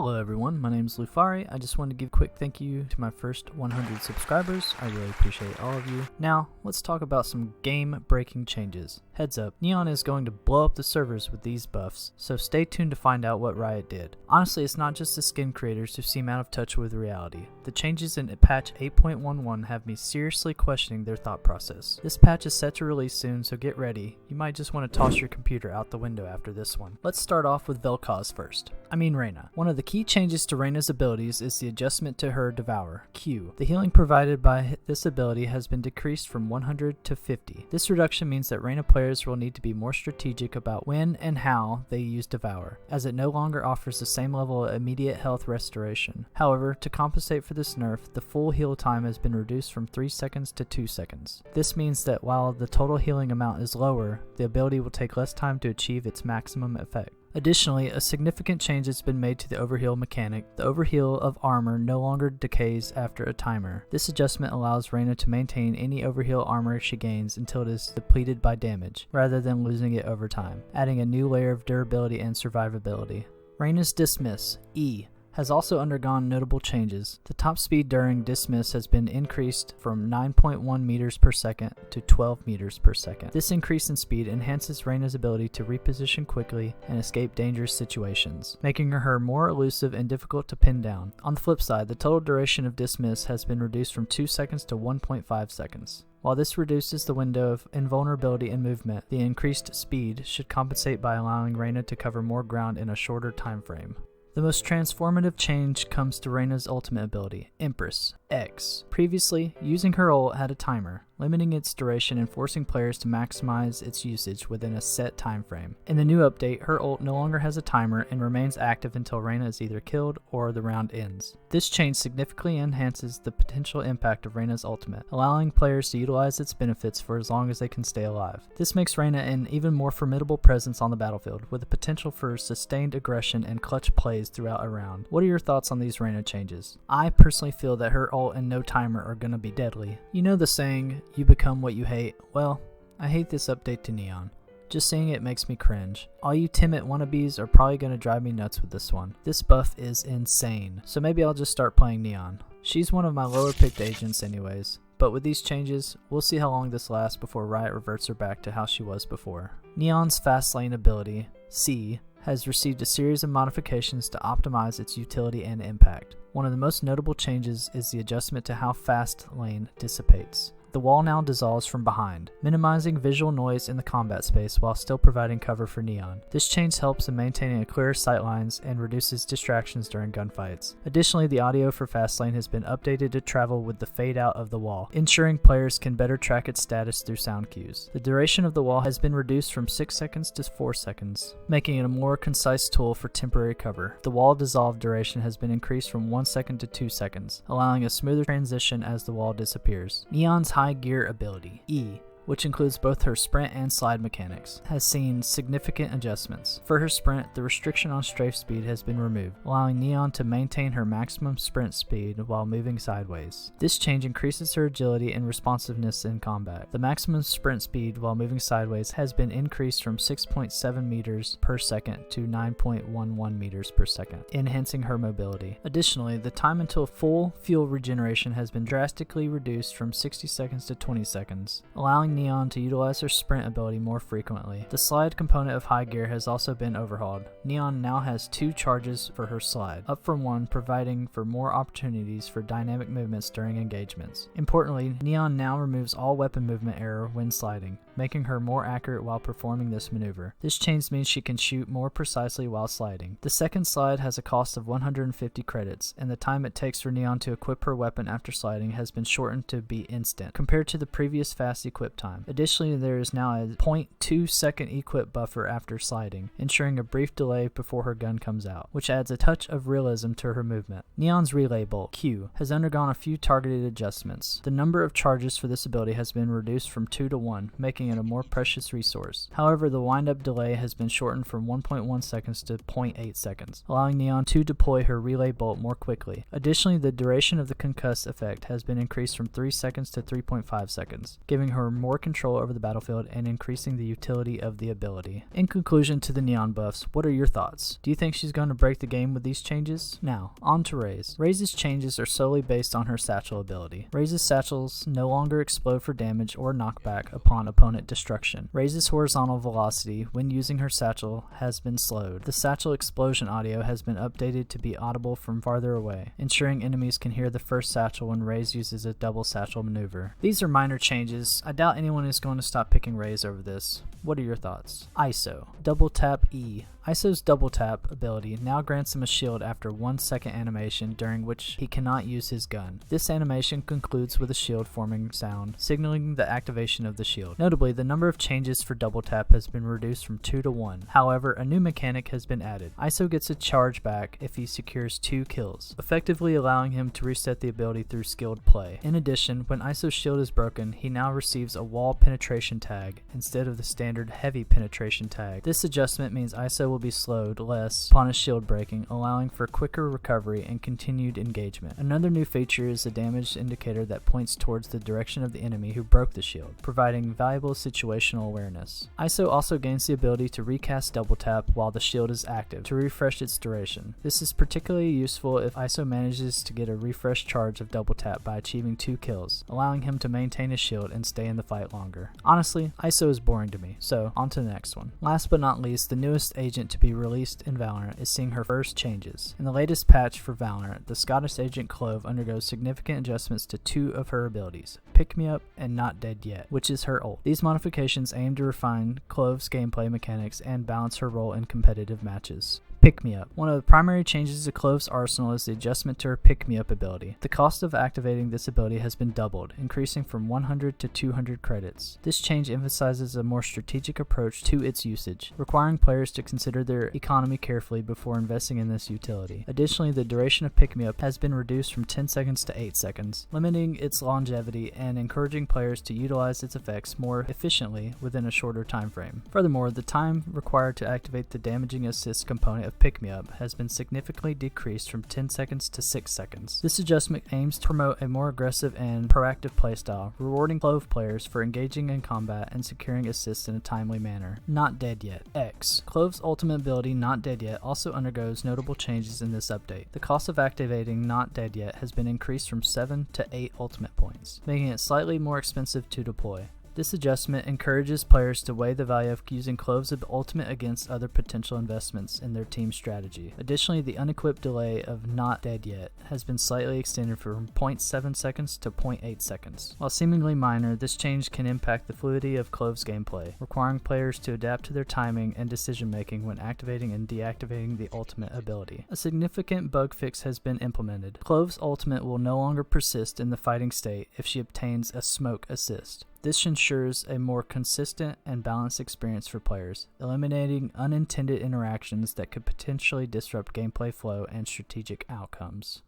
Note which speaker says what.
Speaker 1: Hello everyone, my name is Lufari. I just wanted to give a quick thank you to my first 100 subscribers. I really appreciate all of you. Now, let's talk about some game-breaking changes. Heads up, Neon is going to blow up the servers with these buffs, so stay tuned to find out what Riot did. Honestly, it's not just the skin creators who seem out of touch with reality. The changes in patch 8.11 have me seriously questioning their thought process. This patch is set to release soon, so get ready. You might just want to toss your computer out the window after this one. Let's start off with Vel'Koz first. Reyna. One of the key changes to Reyna's abilities is the adjustment to her Devour, Q. The healing provided by this ability has been decreased from 100 to 50. This reduction means that Reyna players will need to be more strategic about when and how they use Devour, as it no longer offers the same level of immediate health restoration. However, to compensate for this nerf, the full heal time has been reduced from 3 seconds to 2 seconds. This means that while the total healing amount is lower, the ability will take less time to achieve its maximum effect. Additionally, a significant change has been made to the overheal mechanic. The overheal of armor no longer decays after a timer. This adjustment allows Reyna to maintain any overheal armor she gains until it is depleted by damage, rather than losing it over time, adding a new layer of durability and survivability. Reyna's Dismiss, E, has also undergone notable changes. The top speed during Dismiss has been increased from 9.1 meters per second to 12 meters per second. This increase in speed enhances Reyna's ability to reposition quickly and escape dangerous situations, making her more elusive and difficult to pin down. On the flip side, the total duration of Dismiss has been reduced from 2 seconds to 1.5 seconds. While this reduces the window of invulnerability and movement, the increased speed should compensate by allowing Reyna to cover more ground in a shorter time frame. The most transformative change comes to Reyna's ultimate ability, Empress, X. Previously, using her ult had a timer, limiting its duration and forcing players to maximize its usage within a set time frame. In the new update, her ult no longer has a timer and remains active until Reyna is either killed or the round ends. This change significantly enhances the potential impact of Reyna's ultimate, allowing players to utilize its benefits for as long as they can stay alive. This makes Reyna an even more formidable presence on the battlefield, with the potential for sustained aggression and clutch plays throughout a round. What are your thoughts on these Reyna changes? I personally feel that her ult and no timer are gonna be deadly. You know the saying, you become what you hate? Well, I hate this update to Neon. Just seeing it makes me cringe. All you Timid wannabes are probably gonna drive me nuts with this one. This buff is insane, so maybe I'll just start playing Neon. She's one of my lower picked agents anyways, but with these changes, we'll see how long this lasts before Riot reverts her back to how she was before. Neon's fast lane ability, C, has received a series of modifications to optimize its utility and impact. One of the most notable changes is the adjustment to how fast lane dissipates. The wall now dissolves from behind, minimizing visual noise in the combat space while still providing cover for Neon. This change helps in maintaining a clearer sightlines and reduces distractions during gunfights. Additionally, the audio for Fastlane has been updated to travel with the fade out of the wall, ensuring players can better track its status through sound cues. The duration of the wall has been reduced from 6 seconds to 4 seconds, making it a more concise tool for temporary cover. The wall dissolve duration has been increased from 1 second to 2 seconds, allowing a smoother transition as the wall disappears. Neon's high gear ability, E, which includes both her sprint and slide mechanics, has seen significant adjustments. For her sprint, the restriction on strafe speed has been removed, allowing Neon to maintain her maximum sprint speed while moving sideways. This change increases her agility and responsiveness in combat. The maximum sprint speed while moving sideways has been increased from 6.7 meters per second to 9.11 meters per second, enhancing her mobility. Additionally, the time until full fuel regeneration has been drastically reduced from 60 seconds to 20 seconds, allowing Neon to utilize her sprint ability more frequently. The slide component of high gear has also been overhauled. Neon now has 2 charges for her slide, up from 1, providing for more opportunities for dynamic movements during engagements. Importantly, Neon now removes all weapon movement error when sliding, making her more accurate while performing this maneuver. This change means she can shoot more precisely while sliding. The second slide has a cost of 150 credits, and the time it takes for Neon to equip her weapon after sliding has been shortened to be instant, compared to the previous fast equip time. Additionally, there is now a 0.2 second equip buffer after sliding, ensuring a brief delay before her gun comes out, which adds a touch of realism to her movement. Neon's relay bolt, Q, has undergone a few targeted adjustments. The number of charges for this ability has been reduced from 2 to 1, making in a more precious resource. However, the wind-up delay has been shortened from 1.1 seconds to 0.8 seconds, allowing Neon to deploy her relay bolt more quickly. Additionally, the duration of the concuss effect has been increased from 3 seconds to 3.5 seconds, giving her more control over the battlefield and increasing the utility of the ability. In conclusion to the Neon buffs, what are your thoughts? Do you think she's going to break the game with these changes? Now, on to Raze. Raze's changes are solely based on her satchel ability. Raze's satchels no longer explode for damage or knockback upon opponent destruction. Raze's horizontal velocity when using her satchel has been slowed. The satchel explosion audio has been updated to be audible from farther away, ensuring enemies can hear the first satchel when Raze uses a double satchel maneuver. These are minor changes. I doubt anyone is going to stop picking Raze over this. What are your thoughts? Iso. Double tap E. Iso's double tap ability now grants him a shield after 1 second animation during which he cannot use his gun. This animation concludes with a shield forming sound, signaling the activation of the shield. Notably, the number of changes for double tap has been reduced from 2 to 1. However, a new mechanic has been added. Iso gets a charge back if he secures 2 kills, effectively allowing him to reset the ability through skilled play. In addition, when Iso's shield is broken, he now receives a wall penetration tag instead of the standard heavy penetration tag. This adjustment means Iso will be slowed less upon a shield breaking, allowing for quicker recovery and continued engagement. Another new feature is a damage indicator that points towards the direction of the enemy who broke the shield, providing valuable situational awareness. Iso also gains the ability to recast double tap while the shield is active to refresh its duration. This is particularly useful if Iso manages to get a refresh charge of double tap by achieving 2 kills, allowing him to maintain his shield and stay in the fight longer. Honestly, Iso is boring to me, so on to the next one. Last but not least, the newest agent to be released in Valorant is seeing her first changes. In the latest patch for Valorant, the Scottish agent Clove undergoes significant adjustments to 2 of her abilities, Pick Me Up and Not Dead Yet, which is her ult. These modifications aim to refine Clove's gameplay mechanics and balance her role in competitive matches. Pick Me Up. One of the primary changes to Clove's arsenal is the adjustment to her Pick Me Up ability. The cost of activating this ability has been doubled, increasing from 100 to 200 credits. This change emphasizes a more strategic approach to its usage, requiring players to consider their economy carefully before investing in this utility. Additionally, the duration of Pick Me Up has been reduced from 10 seconds to 8 seconds, limiting its longevity and encouraging players to utilize its effects more efficiently within a shorter time frame. Furthermore, the time required to activate the damaging assist component of Pick Me Up has been significantly decreased from 10 seconds to 6 seconds. This adjustment aims to promote a more aggressive and proactive playstyle, rewarding Clove players for engaging in combat and securing assists in a timely manner. Not Dead Yet. X. Clove's ultimate ability Not Dead Yet also undergoes notable changes in this update. The cost of activating Not Dead Yet has been increased from 7 to 8 ultimate points, making it slightly more expensive to deploy. This adjustment encourages players to weigh the value of using Clove's ultimate against other potential investments in their team strategy. Additionally, the unequipped delay of Not Dead Yet has been slightly extended from 0.7 seconds to 0.8 seconds. While seemingly minor, this change can impact the fluidity of Clove's gameplay, requiring players to adapt to their timing and decision making when activating and deactivating the ultimate ability. A significant bug fix has been implemented. Clove's ultimate will no longer persist in the fighting state if she obtains a smoke assist. This ensures a more consistent and balanced experience for players, eliminating unintended interactions that could potentially disrupt gameplay flow and strategic outcomes.